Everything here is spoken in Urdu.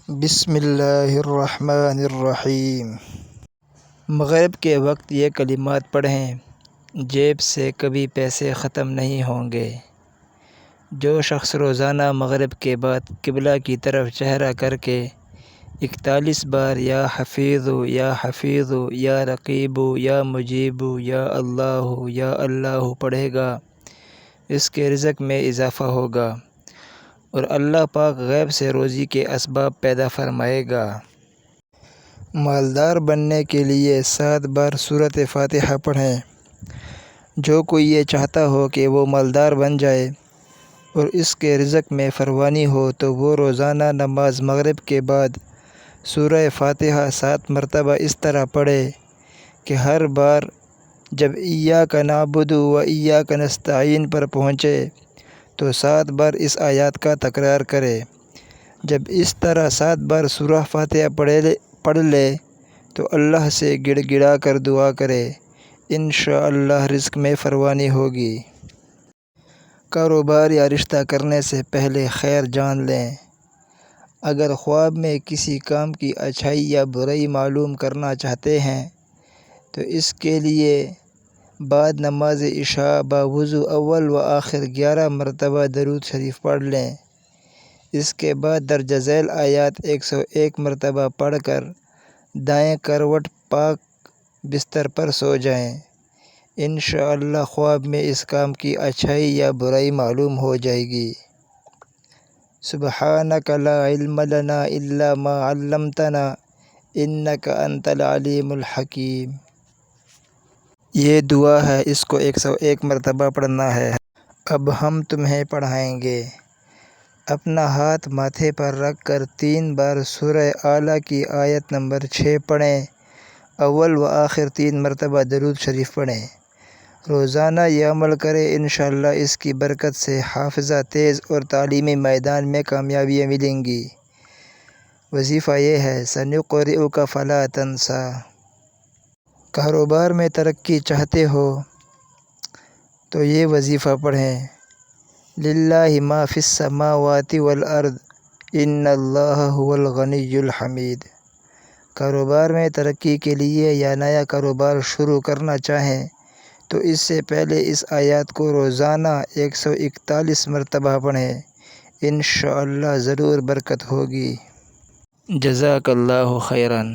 بسم اللہ الرحمن الرحیم۔ مغرب کے وقت یہ کلمات پڑھیں، جیب سے کبھی پیسے ختم نہیں ہوں گے۔ جو شخص روزانہ مغرب کے بعد قبلہ کی طرف چہرہ کر کے 41 بار یا حفیظ یا رقیب یا مجیب یا اللہ پڑھے گا، اس کے رزق میں اضافہ ہوگا اور اللہ پاک غیب سے روزی کے اسباب پیدا فرمائے گا۔ مالدار بننے کے لیے 7 بار سورۃ فاتحہ پڑھیں۔ جو کوئی یہ چاہتا ہو کہ وہ مالدار بن جائے اور اس کے رزق میں فراوانی ہو تو وہ روزانہ نماز مغرب کے بعد سورہ فاتحہ 7 مرتبہ اس طرح پڑھے کہ ہر بار جب ایاک نعبد و ایاک نستعین پر پہنچے تو 7 بار اس آیات کا تکرار کرے۔ جب اس طرح 7 بار سورہ فاتحہ پڑھ لے تو اللہ سے گڑ گڑا کر دعا کرے، انشاءاللہ رزق میں فراوانی ہوگی۔ کاروبار یا رشتہ کرنے سے پہلے خیر جان لیں۔ اگر خواب میں کسی کام کی اچھائی یا برائی معلوم کرنا چاہتے ہیں تو اس کے لیے بعد نماز عشاء باوضو اول و آخر 11 مرتبہ درود شریف پڑھ لیں۔ اس کے بعد درج ذیل آیات 101 مرتبہ پڑھ کر دائیں کروٹ پاک بستر پر سو جائیں۔ انشاءاللہ خواب میں اس کام کی اچھائی یا برائی معلوم ہو جائے گی۔ سبحانک لا علم لنا الا ما علمتنا انک انت العلیم الحکیم۔ یہ دعا ہے، اس کو 101 مرتبہ پڑھنا ہے۔ اب ہم تمہیں پڑھائیں گے۔ اپنا ہاتھ ماتھے پر رکھ کر 3 بار سورہ اعلیٰ کی آیت نمبر 6 پڑھیں۔ اول و آخر 3 مرتبہ درود شریف پڑھیں۔ روزانہ یہ عمل کریں، انشاءاللہ اس کی برکت سے حافظہ تیز اور تعلیمی میدان میں کامیابیاں ملیں گی۔ وظیفہ یہ ہے، سنقرئک فلا تنسیٰ۔ کاروبار میں ترقی چاہتے ہو تو یہ وظیفہ پڑھیں، للہ ما فی السماوات والارض ان اللہ هو الغنی الحمید۔ کاروبار میں ترقی کے لیے یا نیا کاروبار شروع کرنا چاہیں تو اس سے پہلے اس آیات کو روزانہ 141 مرتبہ پڑھیں، انشاءاللہ ضرور برکت ہوگی۔ جزاک اللہ خیراً۔